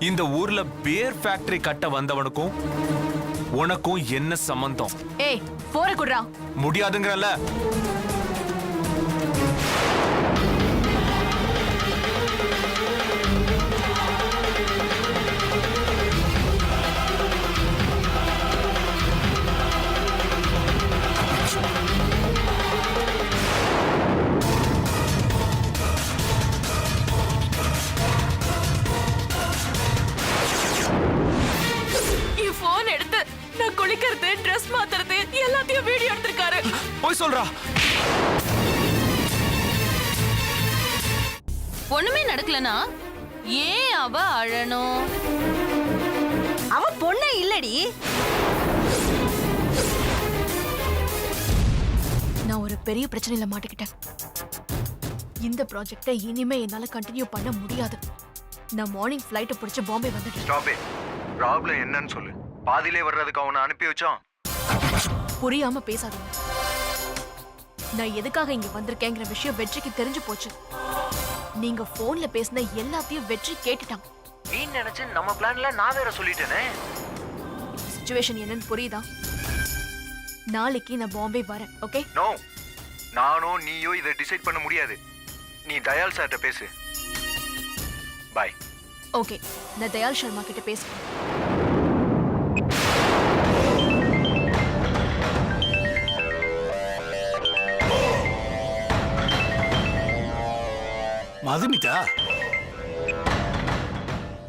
இந்த ஊர்ல பேர் ஃபேக்டரி கட்ட வந்தவனுக்கும் உனக்கும் என்ன சம்பந்தம்? ஏய் போற குடுறா. முடியாதுங்கறல. குளிக்கிறது, ட்ரெஸ் மாத்துறது எல்லாத்தையும் வீடியோ எடுத்திருக்காரு. போய் சொல்றா. ஒண்ணுமே நடக்கலனா ஏன் அவ அழணும்? அவ பொண்ணே இல்லடி. நான் ஒரு பெரிய பிரச்சனையில மாட்டிக்கிட்டேன். இந்த ப்ராஜெக்ட்டை இனிமே என்னால கண்டினியூ பண்ண முடியாது. நான் மார்னிங் ஃளைட் பிடிச்சு பாம்பே வந்துட்டேன். Stop it. ப்ராப்ளம் என்னன்னு சொல்லு. பாதியிலே வர்றதுக்கு அவனை அனுப்பி வச்சான். புரியாம பேசாதீங்க. நான் எதுக்காக இங்க வந்திருக்கேங்கிற விஷயம் வெற்றிக்கு தெரிஞ்சு போச்சு. நீங்க போன்ல பேசின எல்லாத்தையும் வெற்றி கேட்டுட்டான். நீ நினைச்சு நம்ம பிளான்ல நான் வேற சொல்லிட்டேனே. சிச்சுவேஷன் என்னன்னு புரியுதா? நாளைக்கு நான் பாம்பே வரேன். ஓகே? நோ, நானோ நீயோ இதை டிசைட் பண்ண முடியாது. நீ தயால் சார்ட்ட பேசு. பாய். ஓகே, நான் தயால் சர்மா கிட்ட பேசுறேன். Madhumita.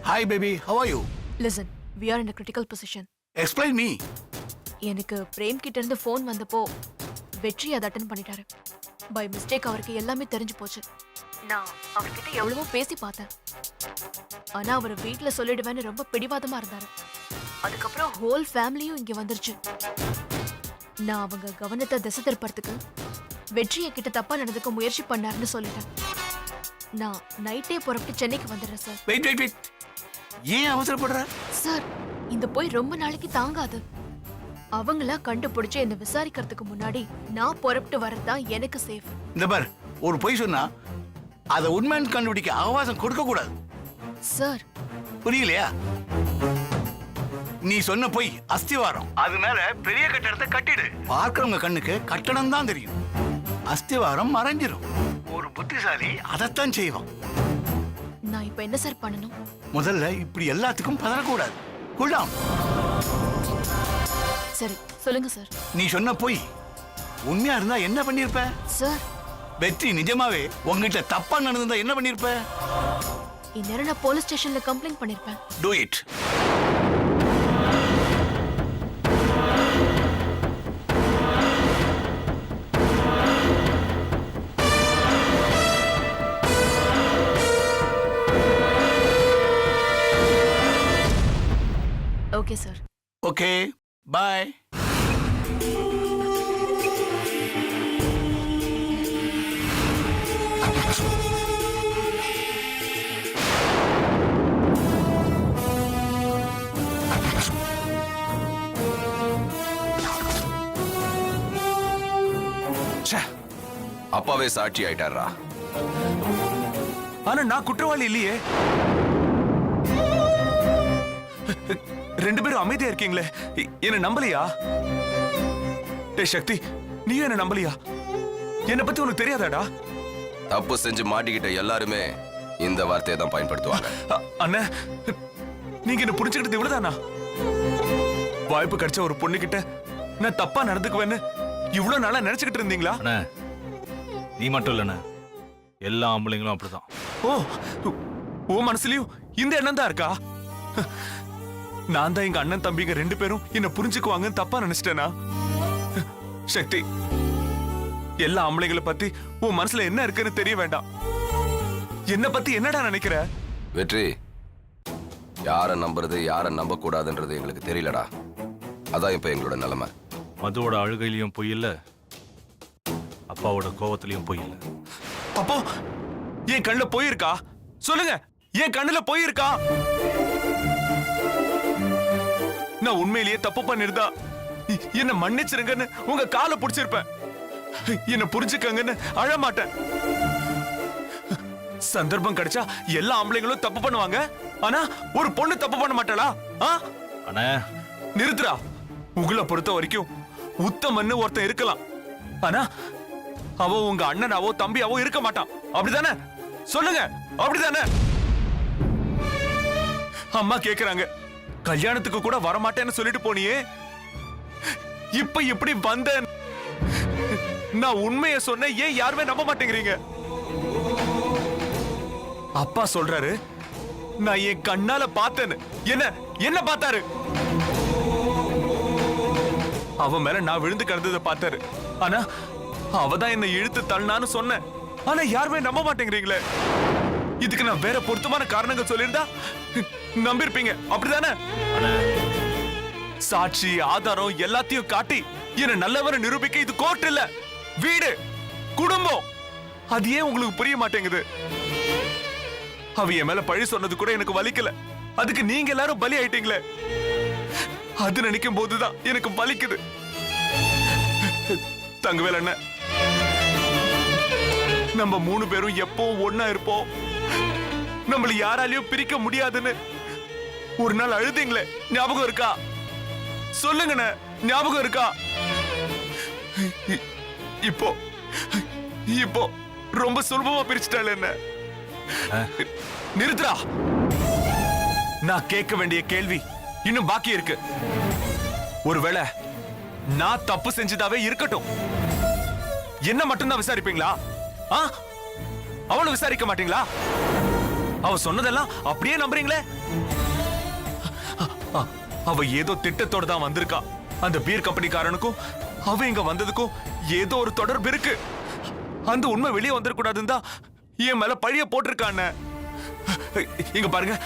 Hi baby, how are you? Listen, we are in a critical position. Explain me. எனக்கு பிரேம் கிட்ட இருந்து ஃபோன் வந்தப்போ வெற்றி அதை அட்டெண்ட் பண்ணிட்டாரு. பை மிஸ்டேக் அவருக்கு எல்லாமே தெரிஞ்சு போச்சு. நான் அவர்கிட்ட எவ்வளவோ பேசி பார்த்தேன். ஆனா அவர் வீட்டுல சொல்லிடுவேன்னு ரொம்ப பிடிவாதமா இருந்தாரு. அதுக்கப்புறம் ஹோல் ஃபேமிலியும் இங்க வந்துருச்சு. நான் அவங்க கவனத்தை திசை திருப்பறதுக்கு வெற்றியை கிட்ட தப்பா நடந்துக்க முயற்சி பண்ணாருன்னு சொல்லிட்டேன். நான் நைட்டே புறப்பட்டு சென்னைக்கு வந்துடுறேன் சார். வெயிட். ஏன் அவசரப்படுற? சார், இந்த போய் ரொம்ப நாளைக்கு தாங்காது. அவங்கள கண்டுபிடிச்சு என்ன விசாரிக்கிறதுக்கு முன்னாடி நான் புறப்பட்டு வரதான் எனக்கு சேஃப். இந்த பார், ஒரு பொய் சொன்னா அதை உண்மைன்னு கண்டுபிடிக்க அவகாசம் கொடுக்க கூடாது. சார், புரியலையா? நீ சொன்ன பொய் அஸ்திவாரம். அது மேல பெரிய கட்டடத்தை கட்டிடு. பார்க்கறவங்க கண்ணுக்கு கட்டடம் தான் தெரியும், அஸ்திவாரம் மறைஞ்சிரும். ஒரு புத்திசாலி அதைத்தான் செய்வான். நான் இப்ப என்ன சார் பண்ணணும்? முதல்ல இப்படி எல்லாத்துக்கும் பதறக்கூடாது. கூடாம். சரி, சொல்லுங்க சார். நீ சொன்ன பொய் உண்மையா இருந்தா என்ன பண்ணிருப்ப? சார், வெற்றி நிஜமாவே உங்ககிட்ட தப்பா நடந்ததா என்ன பண்ணிருப்ப? இந்நேரம் நான் போலீஸ் ஸ்டேஷன்ல கம்ப்ளைண்ட் பண்ணிருப்பேன். Do it. Okay sir. Okay, bye. அப்பாவே சாட்சி ஆயிட்டாரா? ஆனா நான் குற்றவாளி இல்லையே. ரெண்டு பேரும் அமைதியா இருக்கீங்களே, என்ன நம்பலையா? டே சக்தி, நீயும் என்ன நம்பலையா? என்ன பத்தி உனக்கு தெரியாதாடா? தப்பு செஞ்சு மாட்டிக்கிட்ட எல்லாருமே இந்த வார்த்தையை தான் பயன்படுத்துவாங்க. அண்ணா, நீங்க என்ன புடிச்சுக்கிட்டது இவ்வளவுதானா? வாய்ப்பு கிடைச்ச ஒரு பொண்ணு கிட்ட நான் தப்பா நடந்துக்குவேன்னு இவ்வளவு நாளா நினைச்சுக்கிட்டு இருந்தீங்களா? நீ மட்டும் இல்லண்ணா, எல்லா ஆம்பளைங்களும் அப்படிதான். ஓ மனசுலயும் இந்த எண்ணம் தான் இருக்கா? நான் தான் எங்க அண்ணன் தம்பிங்க ரெண்டு பேரும் என்ன புரிஞ்சுக்குவாங்கன்னு தப்பா நினைச்சிட்டேனா? சக்தி, எல்லா ஆம்பளைங்களை பத்தி உன் மனசுல என்ன இருக்குன்னு தெரிய வேண்டாம். என்ன பத்தி என்னடா நினைக்கிற? வெற்றி, யார நம்புறது யார நம்ப கூடாதுன்றது எங்களுக்கு தெரியலடா. அதான் இப்ப எங்களோட நிலைமை. மதுவோட அழுகையிலையும் பொய் இல்ல, அப்பாவோட கோவத்திலையும் பொய் இல்ல. அப்போ என் கண்ணுல போயிருக்கா? சொல்லுங்க, என் கண்ணுல போயிருக்கா? நான் உண்மையிலேயே தப்பு பண்ணிருந்தா என்ன மன்னிச்சிருங்கன்னு உங்க காலை பிடிச்சிருப்பேன். என்ன புரிஞ்சுக்கங்கன்னு அழமாட்டேன். சந்தர்ப்பம் கிடைச்சா எல்லா ஆம்பளைங்களும் தப்பு பண்ணுவாங்க. ஆனா ஒரு பொண்ணு தப்பு பண்ண மாட்டாளா? அண்ணே நிறுத்துறா. உங்களை பொறுத்த வரைக்கும் உத்தமன்னு ஒருத்தன் இருக்கலாம். ஆனா அவ உங்க அண்ணனாவோ தம்பியாவோ இருக்க மாட்டான். அப்படிதானே? சொல்லுங்க, அப்படிதானே? அம்மா கேக்குறாங்க, கல்யாணத்துக்கு கூட வரமாட்டேன்னு சொல்லிட்டு போனியே, இப்ப எப்படி வந்த? நான் உண்மையை சொன்னேன், ஏன் யாருமே நம்ப மாட்டேங்கிறீங்க? அப்பா சொல்றாரு, நான் என் கண்ணால பார்த்தேன்னு. என்ன பார்த்தாரு? அவ மேல நான் விழுந்து கிடந்ததை பார்த்தாரு. ஆனா அவதான் என்ன இழுத்து தள்ளினான்னு சொன்னேன். ஆனா யாருமே நம்ப மாட்டேங்கிறீங்களே. இதுக்கு நான் வேற பொருத்தமான காரணங்கள் சொல்லியிருந்தா நம்பிருப்பீங்க. அப்படிதானே? சாட்சி ஆதாரம் எல்லாத்தையும் காட்டி என்ன நல்லவரை நிரூபிக்க இது கோர்ட் இல்ல, வீடு, குடும்பம். அது ஏன் உங்களுக்கு புரிய மாட்டேங்குது? அவ என் மேல பழி சொன்னது கூட எனக்கு வலிக்கல. அதுக்கு நீங்க எல்லாரும் பலி ஆயிட்டீங்களே. அது நினைக்கும் போதுதான் எனக்கு வலிக்குது. தங்கவேல் அண்ணன், நம்ம 3 பேரும் எப்போ ஒன்னா இருப்போம், நம்மள யாராலையும் பிரிக்க முடியாதுன்னு ஒரு நாள் அழுதீங்களே, ஞாபகம் இருக்கா? சொல்லுங்கண்ணே, ஞாபகம் இருக்கா? இப்போ இப்போ ரொம்ப சுலபமா பிரிச்சுட்டாள் என்ன. நிறுத்துறா. நான் கேட்க வேண்டிய கேள்வி இன்னும் பாக்கி இருக்கு. ஒருவேளை நான் தப்பு செஞ்சதாவே இருக்கட்டும், என்ன மட்டும்தான் விசாரிப்பீங்களா? அவளை விசாரிக்க மாட்டீங்களா? அவ சொன்னதெல்லாம் அப்படியே நம்புறீங்களே? அவ ஏதோ திட்டத்தோட தான் வந்திருக்கா. அந்த பீர் கம்பெனிக்காரனுக்கும் அவ இங்க வந்ததுக்கும் ஏதோ ஒரு தொடர்பு இருக்கு. அந்த உண்மை வெளியே வந்துடக்கூடாதுன்னு தான் என் மேல பழிய போட்டிருக்கான்னு. இங்க பாருங்க,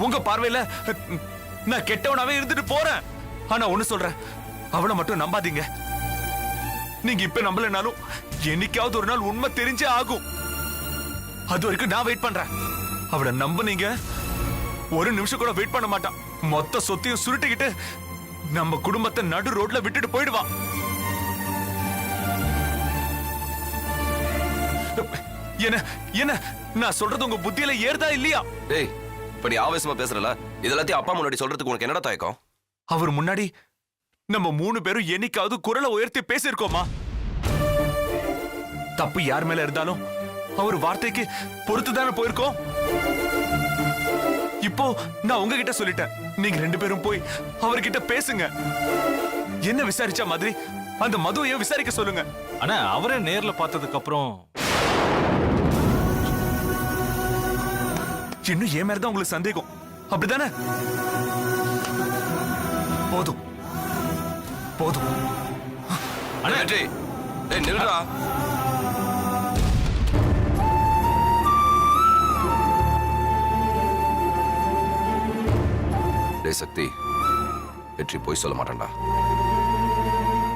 உங்க பார்வையில நான் கெட்டவனாவே இருந்துட்டு போறேன். ஆனா ஒண்ணு சொல்றேன், அவளை மட்டும் நம்பாதீங்க. நீங்க இப்ப நம்பலனாலும் என்னைக்காவது ஒரு நாள் உண்மை தெரிஞ்சே ஆகும். அது வரைக்கும் நான் வெயிட் பண்றேன். அவளை நம்புனீங்க, ஒரு நிமிஷம் கூட வெயிட் பண்ண மாட்டான். மொத்த சொத்தையும் சுருட்டிக்கிட்டு நம்ம குடும்பத்தை நடு ரோட்ல விட்டுட்டு போயிடுவா. என்ன என்ன நான் சொல்றது உங்க புத்தியில ஏறுதா இல்லையா? டேய், இப்ப நீ ஆவேசமா பேசுறல, இதெல்லாத்தையும் அப்பா முன்னாடி சொல்றதுக்கு உனக்கு என்னடா தயக்கம்? அவர் முன்னாடி நம்ம 3 பேரும் என்னைக்காவது குரலை உயர்த்தி பேசியிருக்கோமா? தப்பு யார் மேல இருந்தாலும் அவர் வார்த்தைக்கு பொறுத்துதானே போயிருக்கோம். இப்போ நான் உங்ககிட்ட சொல்லிட்டேன், நீங்க 2 பேரும் போய் அவர்கிட்ட பேசுங்க. என்ன விசாரிச்ச மாதிரி அந்த மதுவையும் விசாரிக்க சொல்லுங்க. ஆனா அவரே நேர்ல பார்த்ததுக்கு அப்புறம் இன்னும் ஏன் மேலதான் உங்களுக்கு சந்தேகம், அப்படிதானே? போதும் போதும். அண்ணா டேய், நில்லுடா. டேய் சக்தி, வெற்றி போய் சொல்ல மாட்டேன்டா.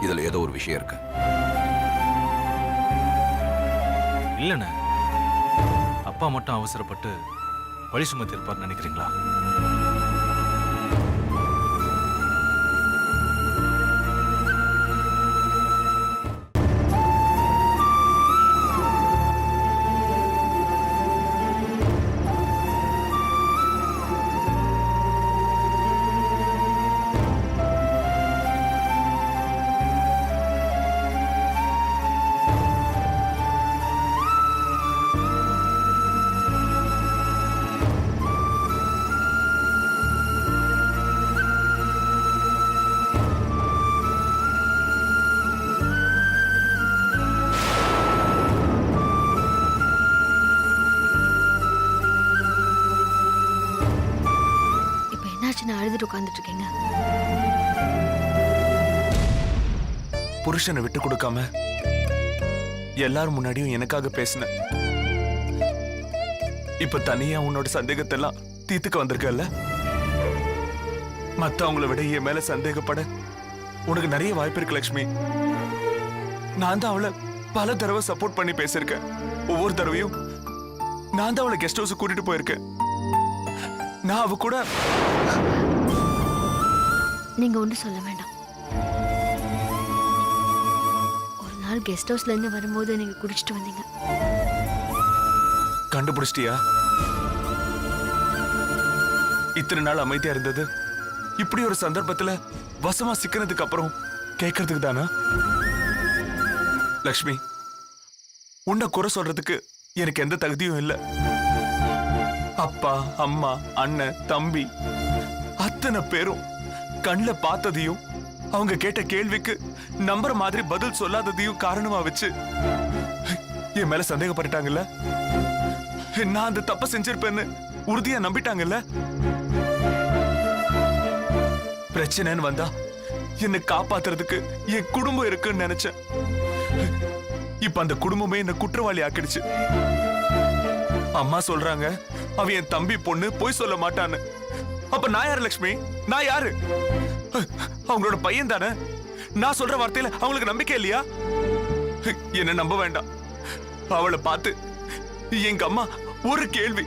இதுல ஏதோ ஒரு விஷயம் இருக்கு. இல்லண்ணே, அப்பா மட்டும் அவசரப்பட்டு பழி சுமத்தி இருப்பார் நினைக்கிறீங்களா? அழுதுட்டு உட்கார்ந்துட்டு இருக்கீங்க? புருஷனை விட்டு கொடுக்காம எல்லாரும் முன்னாடியும் எனக்காக பேசின. இப்ப தனியா உன்னோட சந்தேகத்தை எல்லாம் தீர்த்துக்க வந்திருக்கல்ல. மத்தவங்களை விட என் மேல சந்தேகப்பட உனக்கு நிறைய வாய்ப்பு இருக்கு லட்சுமி. நான் தான் அவளை பல தடவை சப்போர்ட் பண்ணி பேசிருக்கேன். ஒவ்வொரு தடவையும் நான் தான் அவளை கெஸ்ட் ஹவுஸ் கூட்டிட்டு போயிருக்கேன். நான் அவ கூட. நீங்க ஒண்ணு சொல்ல வேண்டாம். கெஸ்ட் ஹவுஸ்ல இருந்து வரும்போது நீங்க குடிச்சிட்டு வந்தீங்க. கண்டுபிடிச்சிட்டியா? இத்தனை நாள் அமைதியா இருந்தது இப்படி ஒரு சந்தர்ப்பத்துல வசமா சிக்கினதுக்கு அப்புறம் கேட்கறதுக்கு தானா? லக்ஷ்மி, உன்னை குறை சொல்றதுக்கு எனக்கு எந்த தகுதியும் இல்ல. அப்பா, அம்மா, அண்ணன், தம்பி அத்தனை பேரும் கண்ணுல பார்த்ததையும் அவங்க கேட்ட கேள்விக்கு நம்புற மாதிரி பதில் சொல்லாததையும் காரணமா வச்சு என் மேல சந்தேகப்பட்டுட்டாங்கல்ல. நான் அந்த தப்ப செஞ்சிருப்பேன்னு உறுதியா நம்பிட்டாங்கல்ல. பிரச்சனைன்னு வந்தா என்னை காப்பாத்துறதுக்கு என் குடும்பம் இருக்குன்னு நினைச்சேன். இப்ப அந்த குடும்பமே என்ன குற்றவாளி ஆக்கிடுச்சு. அம்மா சொல்றாங்க அவ என் தம்பி பொண்ணு போய் சொல்ல மாட்டான்னு. அப்ப நான் யாரு லட்சுமி? நான் யாரு? அவங்களோட பையன் தானே. நான் சொல்ற வார்த்தையில அவங்களுக்கு நம்பிக்கை இல்லையா? என்ன நம்ப வேண்டாம். அவளை பார்த்து எங்க அம்மா ஒரு கேள்வி,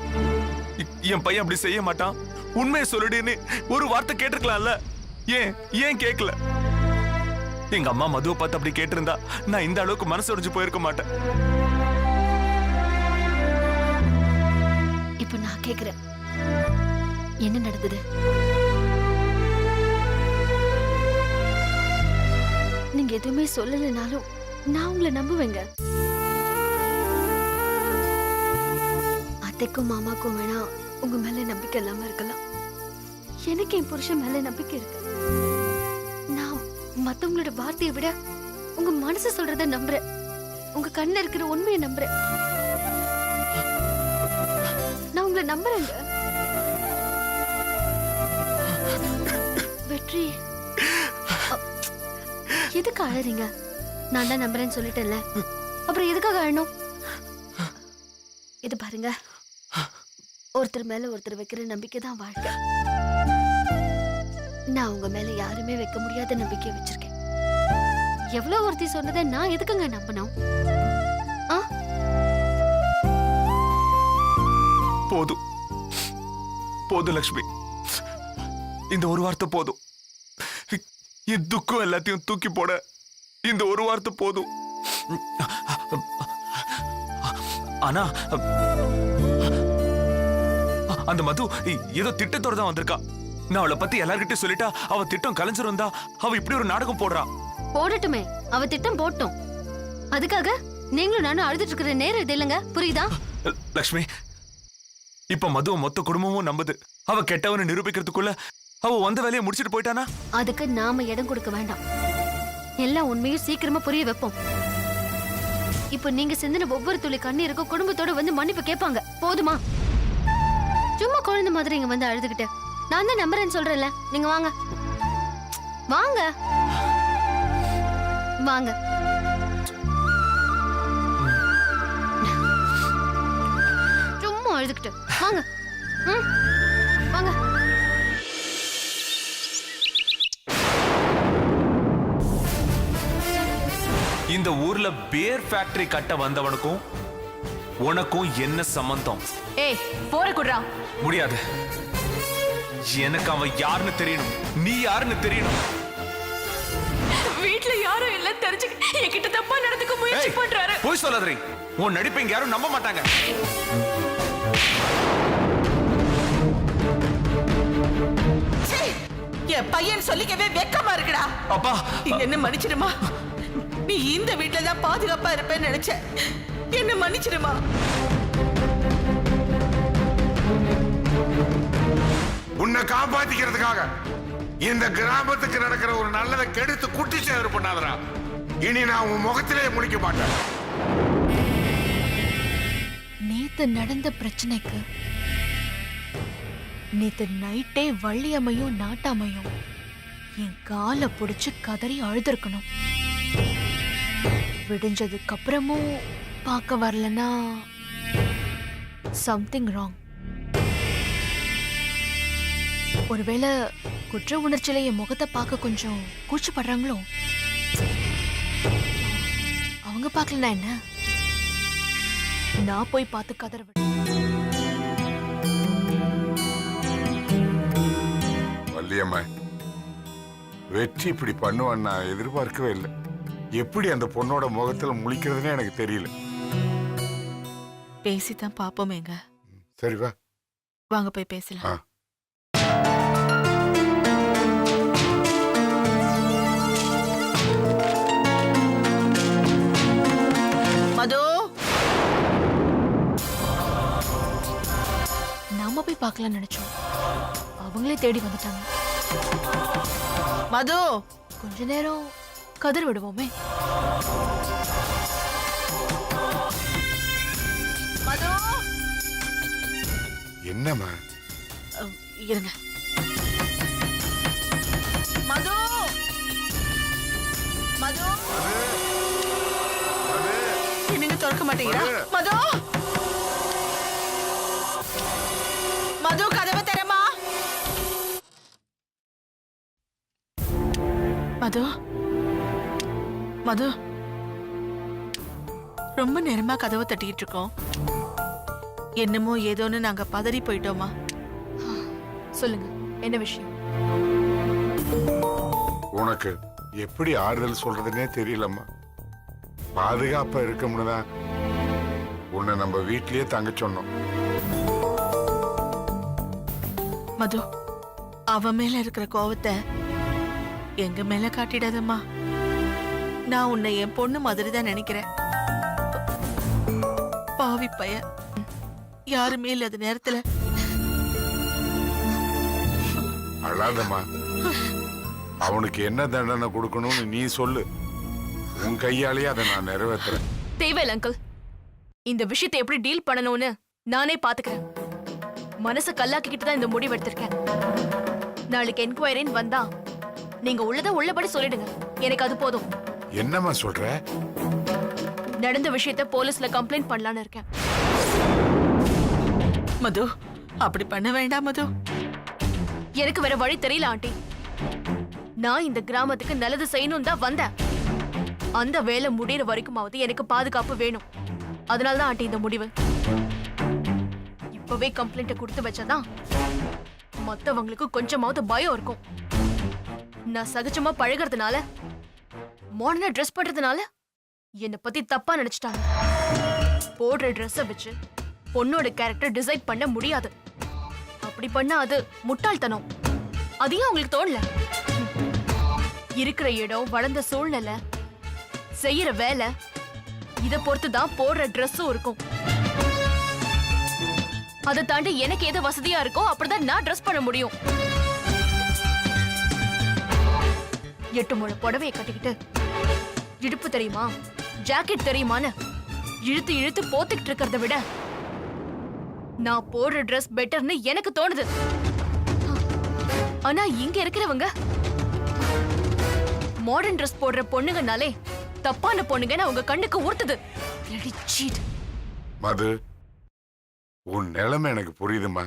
என் பையன் அப்படி செய்ய மாட்டான், உண்மையை சொல்லுடின்னு ஒரு வார்த்தை கேட்டிருக்கலாம்ல. ஏன் கேட்கல? எங்க அம்மா மதுவை பார்த்து அப்படி கேட்டிருந்தா நான் இந்த அளவுக்கு மனசு உடைஞ்சு போயிருக்க மாட்டேன். இப்ப நான் கேக்குறேன், என்ன நடந்தது? நீங்க எதுவுமே சொல்லலைனாலும் நான் உங்களை நம்புவேங்க. அத்தைக்கும் மாமாக்கும் வேணா உங்க மேல நம்பிக்கை இல்லாம இருக்கலாம். எனக்கு என் புருஷன் மேல நம்பிக்கை இருக்கு. நான் மத்தவங்களோட வார்த்தையை விட உங்க மனசு சொல்றத நம்புறேன். உங்க கண்ணுல இருக்கிற உண்மையை நம்புறேன். நான் உங்களை நம்புறேங்க. வெற்றி, எதுக்கு அழறீங்க? நான் தான் நம்புறேன்னு சொல்லிட்டேன்ல, அப்புறம் எதுக்காக அழணும்? இது பாருங்க, ஒருத்தர் மேல ஒருத்தர் வைக்கிற நம்பிக்கை தான் வாழ்க்கை. நான் உங்க மேல யாருமே வைக்க முடியாத நம்பிக்கை வச்சிருக்கேன். எவ்வளவு ஒருத்தி சொன்னதை நான் எதுக்குங்க நம்பணும்? போதும் போதும் லட்சுமி, இந்த ஒரு வார்த்தை போதும். என் துக்கம் எல்லாத்தையும் தூக்கி போட இந்த ஒரு வார்த்தை போதும். ஆனா அந்த மது ஏதோ திட்டத்தோட தான் வந்திருக்கா. நான் அவளை பத்தி எல்லார்கிட்டயும் சொல்லிட்டா அவ திட்டம் கலைஞ்சிருந்தா அவ இப்படி ஒரு நாடகம் போடுறா. போடட்டுமே, அவ திட்டம் போட்டோம். அதுக்காக நீங்களும் நானும் அழுதுட்டு இருக்கிற நேரம் இது இல்லைங்க, புரியுதா? லக்ஷ்மி, இப்ப மதுவை மொத்த குடும்பமும் நம்புது. அவ கெட்டவனை நிரூபிக்கிறதுக்குள்ள அவ வந்த வேலையை முடிச்சிட்டு போயிட்டானா? அதுக்கு நாம இடம் கொடுக்க வேண்டாம். எல்லா உண்மையும் சீக்கிரமா புரிய வைப்போம். இப்ப நீங்க சிந்தின ஒவ்வொரு துளி கண்ணீருக்கும் குடும்பத்தோட வந்து மன்னிப்பு கேட்பாங்க. போதுமா? சும்மா குழந்தை மாதிரி இங்க வந்து அழுதுகிட்டு நான் தான் நம்புறேன்னு சொல்றேன்ல. நீங்க வாங்க வாங்க வாங்க. சும்மா அழுதுகிட்டு வாங்க. வாங்க. இந்த ஊர்ல பேர் ஃபேக்டரி கட்ட வந்தவனுக்கும் உனக்கும் என்ன சம்பந்தம்? ஏய், போற குடுறா. முடியாது. எனக்கு அவன் யாருன்னு தெரியணும், நீ யாருன்னு தெரியணும். வீட்ல யாரும் இல்ல தெரிஞ்சு என்கிட்ட தப்பா நடந்துக்க முயற்சி பண்றாரு. போய் சொல்லாதீ. உன் நடிப்பை இங்க யாரும் நம்ப மாட்டாங்க. என் பையன் சொல்லிக்கவே வெக்கமா இருக்குடா. அப்பா, என்ன மன்னிச்சிடுமா. நீ இந்த வீட்டுல தான் பாதுகாப்பா இருப்பேன்னு நினைச்ச. என்ன மன்னிச்சிடுமா. உன்னை காப்பாத்திக்கிறதுக்காக இந்த கிராமத்துக்கு நடக்கிற ஒரு நல்லதை கெடுத்து குட்டி சேர் பண்ணாதடா. இனி நான் உன் முகத்திலே முடிக்க மாட்டேன். நேத்து நடந்த பிரச்சனைக்கு நேத்து நைட்டே வள்ளியம்மையும் நாட்டாமையும் என் காலை புடிச்சு கதறி அழுதுருக்கணும். விடிஞ்சதுக்கு அப்புறமும் பார்க்க வரலனா சம்திங் ராங். ஒருவேளை குற்ற உணர்ச்சியில என் முகத்தை பார்க்க கொஞ்சம் கூச்சப்படுறாங்களோ? அவங்க பார்க்கலனா என்ன, நான் போய் பார்த்து கதற விட. வள்ளியம்மா, வெற்றி இப்படி பண்ணுவான்னு நான் எதிர்பார்க்கவே இல்லை. எப்படி அந்த பொண்ணோட முகத்துல முழிக்கிறதுனே எனக்கு தெரியல. பேசித்தான் பாப்போமேங்க. சரி வா. வாங்க போய் பேசலாம். ஆ. மது, நாம போய் பார்க்கலாம்னு நினைச்சோம். அவங்களே தேடி வந்துட்டாங்க. மது, கொஞ்ச நேரம் கதற விடுவோமே. மது. என்னம்மா? இருங்க. மது, மது. என்னங்க திறக்க மாட்டீங்களா? மது, மது, கதவை திறமா. மது, மது, ரொம்ப நேரமா கதவை தட்டிட்டு இருக்கோம். என்னமோ ஏதோன்னு நாங்க பதறி போயிட்டோமா? சொல்லுங்க, என்ன விஷயம்? உனக்கு எப்படி ஆறுதல் சொல்றதுன்னே தெரியலம்மா. பாதுகாப்பா இருக்கணும்னு தான் உன்னை நம்ம வீட்லயே தங்க சொன்னோம். மது, அவ மேல இருக்கிற கோவத்தை எங்க மேல காட்டிடாதம்மா. நான் உன்னை என் பொண்ணு மாதிரி தான் நினைக்கிறேன். பாவி பைய யாருமே இல்லாத நேரத்துல. அழாதம்மா. அவனுக்கு என்ன தண்டனை கொடுக்கணும்னு நீ சொல்லு. உன் கையாலேயே அதை நான் நிறைவேற்றுறேன். தேவையில்ல அங்கிள். இந்த விஷயத்தை எப்படி டீல் பண்ணணும்னு நானே பாத்துக்கிறேன். மனசு கல்லாக்கிக்கிட்டு தான் இந்த முடிவு எடுத்திருக்கேன். நாளைக்கு என்கொயரின்னு வந்தா நீங்க உள்ளதை உள்ளபடி சொல்லிடுங்க. எனக்கு அது போதும். என்னம்மா சொல்ற? நடந்த விஷயத்த போலீஸ்ல கம்ப்ளைண்ட் பண்ணலான்னு இருக்கேன். மது, அப்படி பண்ண வேண்டாம் மது. எனக்கு வேற வழி தெரியல ஆண்டி. நான் இந்த கிராமத்துக்கு நல்லது செய்யணும் தான் வந்தேன். அந்த வேலை முடியற வரைக்குமாவது எனக்கு பாதுகாப்பு வேணும். அதனாலதான் ஆண்டி இந்த முடிவு. இப்பவே கம்ப்ளைண்ட கொடுத்து வச்சாதான் மத்தவங்களுக்கு கொஞ்சமாவது பயம் இருக்கும். நான் சகஜமா பழகிறதுனால, மாடர்னா ட்ரெஸ் பண்றதுனால என்னை பத்தி தப்பா நினைச்சிட்டாங்க. போடுற ட்ரெஸ்ஸ வச்சு பொண்ணோட கேரக்டர் டிசைட் பண்ண முடியாது. அப்படி பண்ணா அது முட்டாள்தனம். அதையும் அவங்களுக்கு தோணல. இருக்கிற இடம், வளர்ந்த சூழ்நிலை, செய்யற வேலை, இத பொறுத்துதான் போடுற ட்ரெஸ்ஸும் இருக்கும். அதை தாண்டி எனக்கு எது வசதியா இருக்கோ அப்படிதான் நான் ட்ரெஸ் பண்ண முடியும். 8 முழ புடவையை கட்டிக்கிட்டு இடுப்பு தெரியுமா, ஜாக்கெட் தெரியுமான்னு இழுத்து இழுத்து போத்துக்கிட்டு இருக்கிறத விட நான் போடுற ட்ரெஸ் பெட்டர்னு எனக்கு தோணுது. ஆனா இங்க இருக்கிறவங்க மாடர்ன் ட்ரெஸ் போடுற பொண்ணுங்கனாலே தப்பான பொண்ணுங்கன்னு அவங்க கண்ணுக்கு ஊர்த்துது. மது, உன் நிலைமை எனக்கு புரியுதுமா.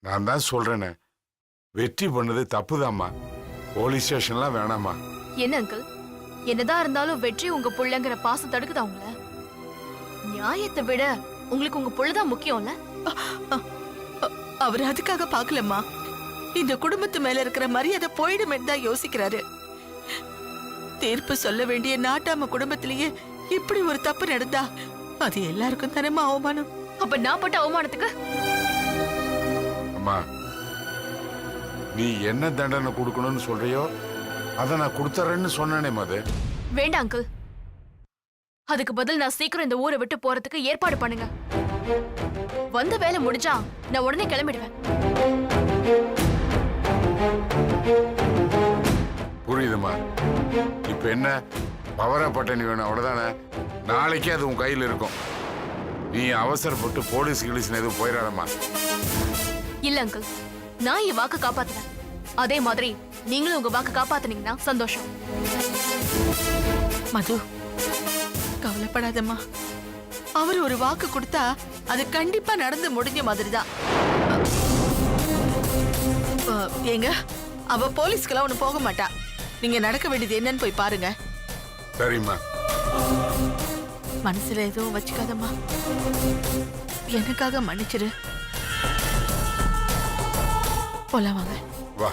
நான் தான் சொல்றேனே, வெற்றி பண்ணது தப்புதாம்மா. போலீஸ் ஸ்டேஷன்லாம் வேணாமா. என்ன அங்கிள், என்னதான் இருந்தாலும் வெற்றி உங்க புள்ளங்கிற பாசம் தடுக்குதா உங்கள? நியாயத்தை விட உங்களுக்கு உங்க புள்ளதான் முக்கியம்ல. அவர் அதுக்காக பாக்கலம்மா. இந்த குடும்பத்து மேல இருக்கிற மரியாதை போயிடுமே தான் யோசிக்கிறாரு. தீர்ப்பு சொல்ல வேண்டிய நாட்டாம குடும்பத்திலேயே இப்படி ஒரு தப்பு நடந்தா அது எல்லாருக்கும் தானேமா அவமானம். அப்ப நான் பட்ட அவமானத்துக்கு அம்மா, நீ என்ன தண்டனை கொடுக்கணும்னு சொல்றியோ அதை நான் கொடுத்துறேன்னு சொன்னேனே மது. வேண்டாம் அங்கிள். அதுக்கு பதில் நான் சீக்கிரம் இந்த ஊரை விட்டு போறதுக்கு ஏற்பாடு பண்ணுங்க. வந்த வேலை முடிஞ்சா நான் உடனே கிளம்பிடுவேன். புரியுதுமா. இப்ப என்ன பவரா பட்டணி வேணும் அவ்வளவுதானே? நாளைக்கே அது உன் கையில் இருக்கும். நீ அவசரப்பட்டு போலீஸ் கிளீஸ்னு எதுவும் போயிடாதம்மா. இல்ல அங்கிள், நான் என் வாக்கு காப்பாத்துறேன். அதே மாதிரி நீங்களும் உங்க வாக்கு காப்பாத்துனீங்கன்னா சந்தோஷம். மது, கவலைப்படாதம்மா. அவர் ஒரு வாக்கு கொடுத்தா அது கண்டிப்பா நடந்து முடிஞ்ச மாதிரிதான். ஏங்க, அவ போலீஸ்க்கெல்லாம் ஒண்ணு போக மாட்டா. நீங்க நடக்க வேண்டியது என்னன்னு போய் பாருங்க. சரிம்மா. மனசுல எதுவும் வச்சுக்காதம்மா. எனக்காக மன்னிச்சிரு. போலாம் வாங்க. வா.